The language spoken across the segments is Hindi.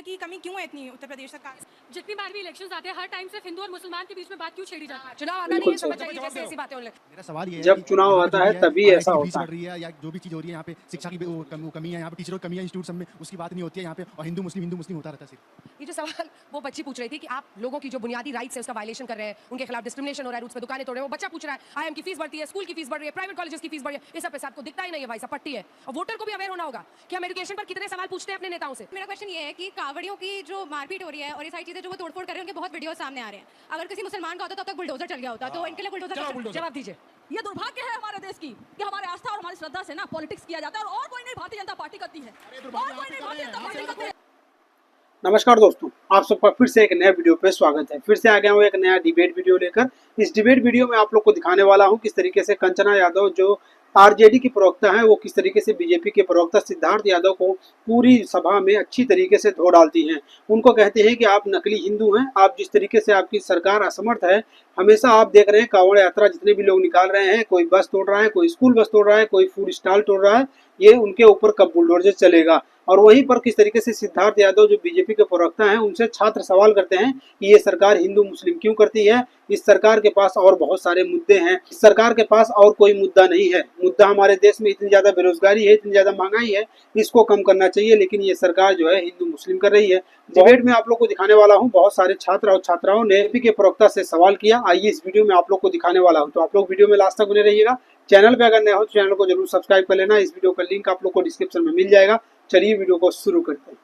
की कमी क्यों है इतनी उत्तर प्रदेश सरकार? जितनी बार भी इलेक्शंस आते हैं हर टाइम सिर्फ हिंदू और मुसलमान के बीच में बात क्यों छेड़ी जाती है? चुनाव आता नहीं है, समझ जाइए कैसे ऐसी बातें होने मेरा सवाल ये है जब कि चुनाव यहाँ पे आता जो है भी तभी ऐसा IIT की फीस होता बढ़ रही है या जो भी चीज़ हो रही है यहाँ पे शिक्षा की कमी है, यहाँ पे टीचरों की कमी है इंस्टीट्यूट सब में, उसकी बात नहीं होती है यहाँ पे, और हिंदू मुस्लिम होता रहता है सिर्फ। ये जो सवाल वो बच्ची पूछ रही थी कि आप लोगों की जो बुनियादी राइट्स है उसका वायलेशन कर रहे हैं, उनके खिलाफ डिस्क्रिमिनेशन हो रहा है, रूट्स पे दुकानें तोड़ रहे हैं। वो बच्चा पूछ रहा है आईएम की फीस बढ़ती है, स्कूल की फीस बढ़ रही है, प्राइवेट कॉलेजेस की फीस बढ़ रही है, ये सब पैसा आपको दिखता ही नहीं है भाई साहब, पट्टी है। और वोटर को भी अवेयर होना होगा कि हम एजुकेशन पर कितने सवाल पूछते हैं अपने नेताओं से। मेरा क्वेश्चन ये है कि कावड़ियों की जो मारपीट हो रही है और ये सारी चीजें जो वो तोड़फोड़ कर रहे हैं उनके बहुत वीडियो सामने आ रहे हैं। अगर किसी मुसलमान का होता तब तक बुलडोजर चल गया होता, तो इनके लिए बुलडोजर जवाब दीजिए। ये दुर्भाग्य है हमारे देश की कि हमारे आस्था और हमारी श्रद्धा से ना पॉलिटिक्स किया जाता है और कोई नहीं भारतीय जनता पार्टी करती है, और कोई नहीं भारतीय जनता पार्टी करती है। नमस्कार दोस्तों, आप सबका फिर से एक नए वीडियो पे स्वागत है। फिर से आ गया हूँ एक नया डिबेट वीडियो लेकर। इस डिबेट वीडियो में आप लोग को दिखाने वाला हूँ किस तरीके से कंचना यादव जो आरजेडी की प्रवक्ता है वो किस तरीके से बीजेपी के प्रवक्ता सिद्धार्थ यादव को पूरी सभा में अच्छी तरीके से धो डालती हैं। उनको कहते हैं कि आप नकली हिंदू हैं, आप जिस तरीके से आपकी सरकार असमर्थ है। हमेशा आप देख रहे हैं कांवड़ यात्रा जितने भी लोग निकाल रहे हैं, कोई बस तोड़ रहा है, कोई स्कूल बस तोड़ रहा है, कोई फूड स्टॉल तोड़ रहा है, ये उनके ऊपर कब बुलडोजर चलेगा। और वहीं पर किस तरीके से सिद्धार्थ यादव जो बीजेपी के प्रवक्ता हैं उनसे छात्र सवाल करते हैं कि ये सरकार हिंदू मुस्लिम क्यों करती है, इस सरकार के पास और बहुत सारे मुद्दे हैं, इस सरकार के पास और कोई मुद्दा नहीं है। मुद्दा हमारे देश में इतनी ज्यादा बेरोजगारी है, इतनी ज्यादा महंगाई है, इसको कम करना चाहिए, लेकिन ये सरकार जो है हिंदू मुस्लिम कर रही है। डिबेट में आप लोग को दिखाने वाला हूँ बहुत सारे छात्र और छात्राओं ने बीजेपी के प्रवक्ता से सवाल किया। आइए इस वीडियो में आप लोग को दिखाने वाला हूँ, तो आप लोग वीडियो में लास्ट तक बने रहिएगा। चैनल पे अगर नए हो तो चैनल को जरूर सब्सक्राइब कर लेना। इस वीडियो का लिंक आप लोग को डिस्क्रिप्शन में मिल जाएगा। चलिए वीडियो को शुरू करते हैं।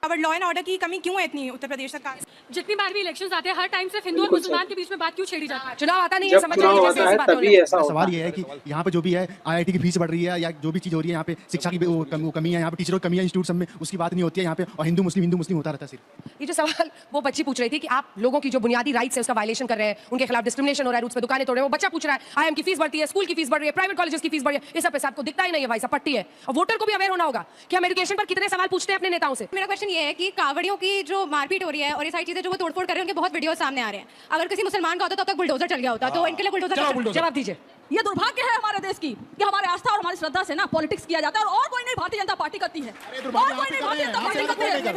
लॉ एंड ऑर्डर की कमी क्यों है इतनी उत्तर प्रदेश सरकार? जितनी बार भी इलेक्शंस आते हैं हर टाइम सिर्फ हिंदू और मुसलमान के बीच में बात क्यों छेड़ी जाती है? चुनाव आता नहीं है, जब समझ जाइए चुनाव कैसे आता ऐसी है बातें तभी होने ऐसा होता सवाल ये है कि यहाँ पे जो भी है IIT की फीस बढ़ रही है या जो भी चीज़ हो रही है यहाँ पे शिक्षा की कमी है, यहाँ पे टीचरों की कमी है इंस्टीट्यूट सब में, उसकी बात नहीं होती है यहाँ पे, और हिंदू मुस्लिम होता रहता है सिर्फ। ये जो सवाल वो बच्ची पूछ रही थी कि आप लोगों की जो बुनियादी राइट्स है उसका वायलेशन कर रहे हैं, उनके खिलाफ डिस्क्रिमिनेशन हो रहा है, रूट्स पे दुकानें तोड़ रहे हैं। वो बच्चा पूछ रहा है आईएम की फीस बढ़ती है, स्कूल की फीस बढ़ रही है, प्राइवेट कॉलेजेस की फीस बढ़ रही है, ये सब पैसा आपको दिखता ही नहीं है भाई साहब, पट्टी है। और वोटर को भी अवेयर होना होगा कि हम एजुकेशन पर कितने सवाल पूछते हैं अपने नेताओं से। मेरा क्वेश्चन ये है कि कावड़ियों की जो मारपीट हो रही है और ये सारी चीजें जो वो तोड़फोड़ कर रहे हैं उनके बहुत वीडियो सामने आ रहे हैं। अगर किसी मुसलमान का होता तब तक बुलडोजर चल गया होता, तो इनके लिए बुलडोजर। जवाब दीजिए। ये दुर्भाग्य है हमारे देश की कि हमारे आस्था और हमारी श्रद्धा से ना पॉलिटिक्स किया जाता है और कोई नहीं भारतीय जनता पार्टी करती है, और कोई नहीं भारतीय जनता पार्टी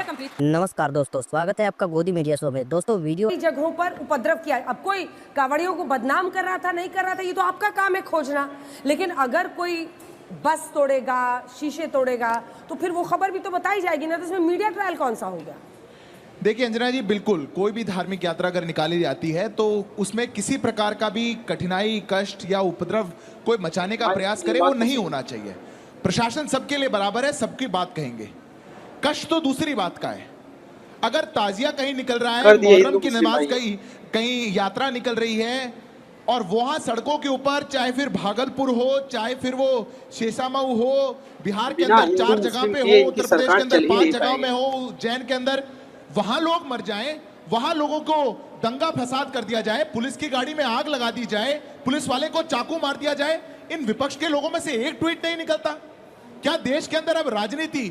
करती है। नमस्कार दोस्तों, स्वागत है आपका गोदी मीडिया शो में। दोस्तों वीडियो जगहों पर उपद्रव किया। अब कोई कावड़ियों को बदनाम कर रहा था, नहीं कर रहा था, ये तो आपका काम है खोजना। लेकिन अगर कोई बस तोड़ेगा, शीशे तोड़ेगा, तो फिर वो खबर भी तो बताई जाएगी ना, तो इसमें मीडिया ट्रायल कौन सा हो गया? देखिए अंजना जी, बिल्कुल कोई भी धार्मिक यात्रा अगर निकाली जाती है तो उसमें किसी प्रकार का भी कठिनाई, कष्ट या उपद्रव कोई मचाने का प्रयास करे वो नहीं होना चाहिए। प्रशासन सबके लिए बराबर है, सबकी बात कहेंगे। कष्ट तो दूसरी बात का है। अगर ताजिया कहीं निकल रहा है, मुहर्रम की नमाज कहीं यात्रा निकल रही है और वहां सड़कों के ऊपर, चाहे फिर भागलपुर हो, चाहे फिर वो शेषामऊ हो, बिहार के अंदर 4 जगह पे हो, उत्तर प्रदेश के अंदर 5 जगहों में हो, उज्जैन के अंदर, वहां लोग मर जाएं, वहां लोगों को दंगा फसाद कर दिया जाए, पुलिस की गाड़ी में आग लगा दी जाए, पुलिस वाले को चाकू मार दिया जाए, इन विपक्ष के लोगों में से एक ट्वीट नहीं निकलता? क्या देश के अंदर अब राजनीति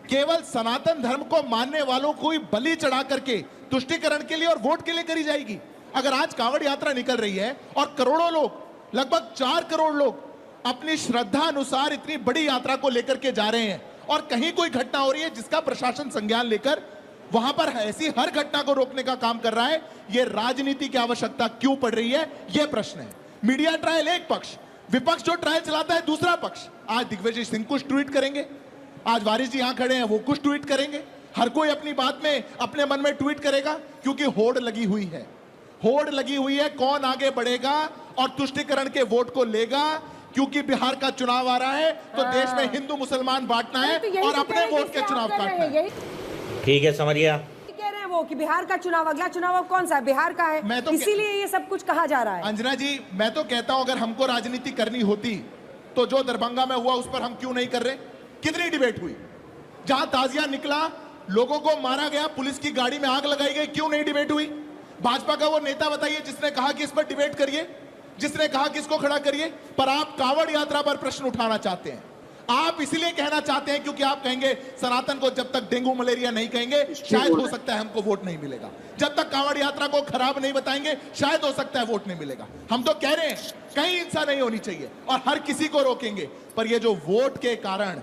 केवल सनातन धर्म को मानने वालों को ही बलि चढ़ा करके तुष्टीकरण के लिए और वोट के लिए करी जाएगी? अगर आज कांवड़ यात्रा निकल रही है और करोड़ों लोग, लगभग 4 करोड़ लोग अपनी श्रद्धा अनुसार इतनी बड़ी यात्रा को लेकर के जा रहे हैं और कहीं कोई घटना हो रही है जिसका प्रशासन संज्ञान लेकर वहां पर ऐसी हर घटना को रोकने का काम कर रहा है, यह राजनीति की आवश्यकता क्यों पड़ रही है, यह प्रश्न है। मीडिया ट्रायल एक पक्ष, विपक्ष जो ट्रायल चलाता है दूसरा पक्ष। आज दिग्विजय सिंह कुछ ट्वीट करेंगे, आज वारिस जी यहां खड़े हैं वो कुछ ट्वीट करेंगे, हर कोई अपनी बात में अपने मन में ट्वीट करेगा, क्योंकि होड़ लगी हुई है। होड़ लगी हुई है, कौन आगे बढ़ेगा और तुष्टीकरण के वोट को लेगा, क्योंकि बिहार का चुनाव आ रहा है तो देश में हिंदू मुसलमान बांटना है और अपने वोट के चुनाव काटना है। ठीक है, समझिए। कह रहे हैं वो कि बिहार का चुनाव, अगला चुनाव कौन सा है? बिहार का है, इसीलिए ये सब कुछ कहा जा रहा है। अंजना जी, मैं तो कहता हूं अगर हमको राजनीति करनी होती तो जो दरभंगा में हुआ उस पर हम क्यों नहीं कर रहे? कितनी डिबेट हुई, जहां ताजिया निकला, लोगों को मारा गया, पुलिस की गाड़ी में आग लगाई गई, क्यों नहीं डिबेट हुई? भाजपा का वो नेता बताइए जिसने कहा कि इस पर डिबेट करिए, जिसने कहा कि इसको खड़ा करिए, पर आप कांवड़ यात्रा पर प्रश्न उठाना चाहते हैं। आप इसलिए कहना चाहते हैं क्योंकि आप कहेंगे सनातन को जब तक डेंगू मलेरिया नहीं कहेंगे शायद हो सकता है हमको वोट नहीं मिलेगा, जब तक कांवड़ यात्रा को खराब नहीं बताएंगे शायद हो सकता है वोट नहीं मिलेगा। हम तो कह रहे हैं कहीं हिंसा नहीं होनी चाहिए और हर किसी को रोकेंगे, पर ये जो वोट के कारण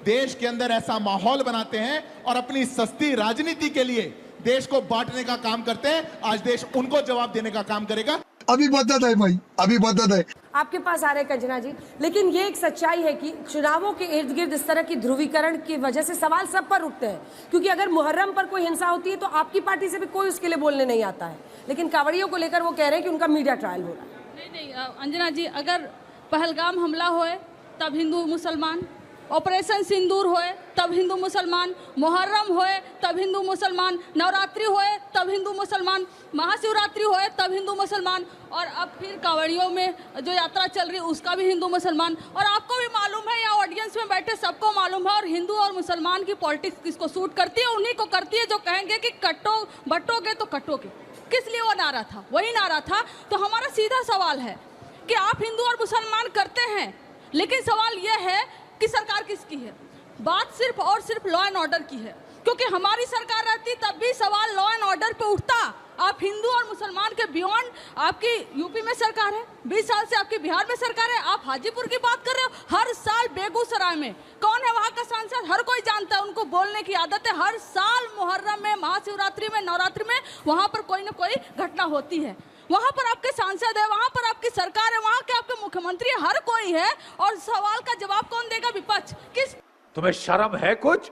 देश के अंदर ऐसा माहौल बनाते हैं और अपनी सस्ती राजनीति के लिए देश को बांटने का काम करते हैं। आज देश उनको जवाब देने का काम करेगा। अभी बदत है भाई, अभी बदत है। आपके पास आ रहे कंचना जी, लेकिन ये एक सच्चाई है कि चुनावों के इर्द गिर्द इस तरह की ध्रुवीकरण की वजह से सवाल सब पर उठते हैं, क्योंकि अगर मुहर्रम पर कोई हिंसा होती है तो आपकी पार्टी से भी कोई उसके लिए बोलने नहीं आता है, लेकिन कांवड़ियों को लेकर वो कह रहे हैं कि उनका मीडिया ट्रायल हो रहा है। नहीं अंजना जी, अगर पहलगाम हमला होए तब हिंदू मुसलमान, ऑपरेशन सिंदूर होए तब हिंदू मुसलमान, मुहर्रम होए तब हिंदू मुसलमान, नवरात्रि होए तब हिंदू मुसलमान, महाशिवरात्रि होए तब हिंदू मुसलमान, और अब फिर कांवड़ियों में जो यात्रा चल रही है उसका भी हिंदू मुसलमान। और आपको भी मालूम है, यहाँ ऑडियंस में बैठे सबको मालूम है, और हिंदू और मुसलमान की पॉलिटिक्स किसको सूट करती है, उन्हीं को करती है जो कहेंगे कि कटो बटोगे तो कटोगे। किस लिए वो नारा था? वही नारा था। तो हमारा सीधा सवाल है कि आप हिंदू और मुसलमान करते हैं, लेकिन सवाल यह है कि सरकार किसकी है? बात सिर्फ और सिर्फ लॉ एंड ऑर्डर की है, क्योंकि हमारी सरकार रहती तब भी सवाल लॉ एंड ऑर्डर पे उठता। आप हिंदू और मुसलमान के बियॉन्ड, आपकी यूपी में सरकार है, 20 साल से आपकी बिहार में सरकार है, आप हाजीपुर की बात कर रहे हो। हर साल बेगूसराय में कौन है वहाँ का सांसद? हर कोई जानता है, उनको बोलने की आदत है। हर साल मुहर्रम में, महाशिवरात्रि में, नवरात्रि में वहाँ पर कोई ना कोई घटना होती है। वहाँ पर आपके सांसद है, वहाँ पर आपकी सरकार है, वहाँ के आपके मुख्यमंत्री है, हर कोई है, और सवाल का जवाब कौन देगा? विपक्ष। किस तुम्हें शर्म है? कुछ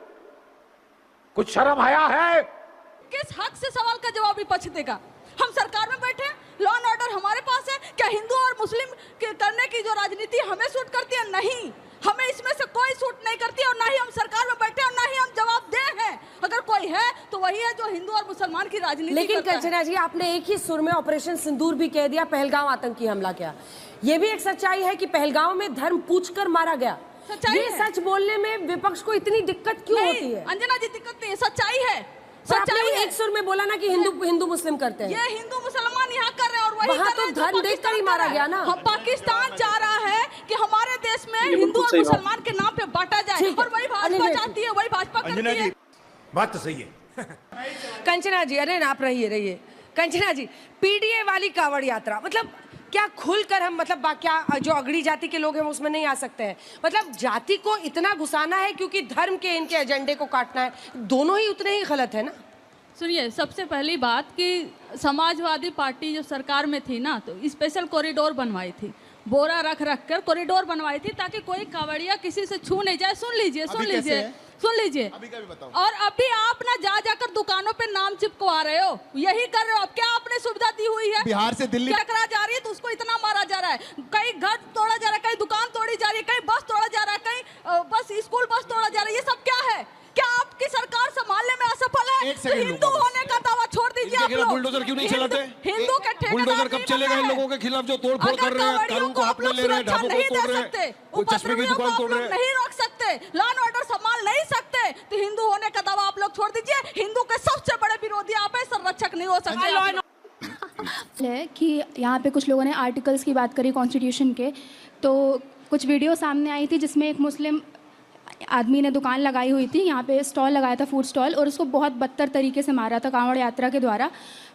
शर्म आया है? किस हक से सवाल का जवाब विपक्ष देगा? हम सरकार में बैठे, लॉ एंड ऑर्डर हमारे पास है। क्या हिंदू और मुस्लिम करने की जो राजनीति हमें सूट करती है? नहीं, हमें इसमें से कोई सूट नहीं करती, और ना ही हम सरकार में बैठे और ना ही हम जवाब दे हैं। अगर कोई है तो वही है जो हिंदू और मुसलमान की राजनीति। लेकिन कंचना जी, आपने एक ही सुर में ऑपरेशन सिंदूर भी कह दिया, पहलगाम आतंकी हमला किया। ये भी एक सच्चाई है कि पहलगाम में धर्म पूछकर मारा गया। ये सच बोलने में विपक्ष को इतनी दिक्कत क्यों होती है? अंजना जी, दिक्कत नहीं है, सच्चाई है। आपने एक सुर में बोला ना कि हिंदू मुस्लिम करते हैं। ये हिंदू मुसलमान यहाँ कर रहे हैं, और वही वहाँ तो धर्म देखकर ही मारा गया ना। पाकिस्तान चाह रहा है कि हमारे देश में हिंदू और मुसलमान के नाम पे बांटा जाए, और वही भाजपा चाहती है, वही भाजपा करती है। बात तो सही है। कंचना जी, अरे आप रहिए कंचना जी, पीडीए वाली कांवड़ यात्रा, मतलब क्या खुलकर हम, मतलब क्या जो अगड़ी जाति के लोग हैं वो उसमें नहीं आ सकते हैं? मतलब जाति को इतना घुसाना है क्योंकि धर्म के इनके एजेंडे को काटना है, दोनों ही उतने ही गलत है ना। सुनिए, सबसे पहली बात कि समाजवादी पार्टी जो सरकार में थी ना, तो स्पेशल कॉरिडोर बनवाई थी, बोरा रख कर कॉरिडोर बनवाई थी ताकि कोई कांवड़िया किसी से छू नहीं जाए। सुन लीजिए अभी का भी बताओ। और अभी आप ना जाकर दुकानों पे नाम चिपकवा रहे हो, यही कर रहे हो। अब क्या आपने सुविधा दी हुई है? बिहार से दिल्ली टकरा जा रही है तो उसको इतना मारा जा रहा है, कहीं घर तोड़ा जा रहा है, कहीं दुकान तोड़ी जा रही है, कहीं बस तोड़ा जा रहा है, कहीं बस स्कूल बस तोड़ा जा रहा है। ये सब क्या है? क्या आपकी सरकार संभालने में असफल है? तो हिंदू होने का दावा छोड़ दीजिए आप लोग। बुलडोजर क्यों नहीं चलाते? हिंदू के बुलडोजर कब चलेगा इन लोगों के खिलाफ जो तोड़फोड़ कर रहे हैं, कानून को हाथ में ले रहे हैं, ढाबों को तोड़ रहे हैं, कोई चश्मे की दुकान तोड़ रहे हैं? नहीं रोक सकते, लॉ एंड ऑर्डर संभाल नहीं सकते, तो हिंदू होने का दावा आप लोग छोड़ दीजिए। हिंदू के सबसे बड़े विरोधी आप हैं, संरक्षक नहीं हो सकते। है कि यहाँ पे कुछ लोगों ने आर्टिकल्स की बात करी कॉन्स्टिट्यूशन के, तो कुछ वीडियो सामने आई थी जिसमें एक मुस्लिम आदमी ने दुकान लगाई हुई थी, यहाँ पे स्टॉल लगाया था, फूड स्टॉल, और उसको बहुत बदतर तरीके से मारा था कांवड़ यात्रा के द्वारा।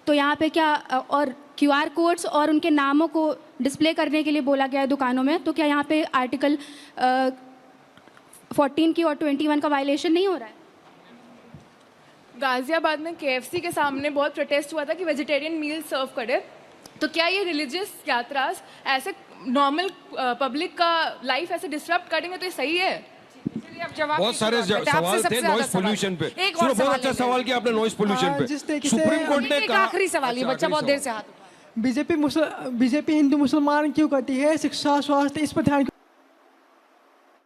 तो यहाँ पे क्या, और QR कोड्स और उनके नामों को डिस्प्ले करने के लिए बोला गया है दुकानों में, तो क्या यहाँ पे आर्टिकल 14 की और 21 का वायलेशन नहीं हो रहा है? गाजियाबाद में KFC के सामने बहुत प्रोटेस्ट हुआ था कि वेजिटेरियन मील सर्व करे, तो क्या ये रिलीजियस यात्रास ऐसे नॉर्मल पब्लिक का लाइफ ऐसे डिस्टर्ब करेंगे तो ये सही है? बहुत सारे सवाल थे नॉइस पोल्यूशन पे। बहुत अच्छा सवाल किया आपने नॉइस पोल्यूशन पे। सुप्रीम कोर्ट ने कहा, आखिरी सवाल, ये बच्चा बहुत देर से हाथ, बीजेपी हिंदू मुसलमान क्यों करती है? शिक्षा, स्वास्थ्य, इस पर ध्यान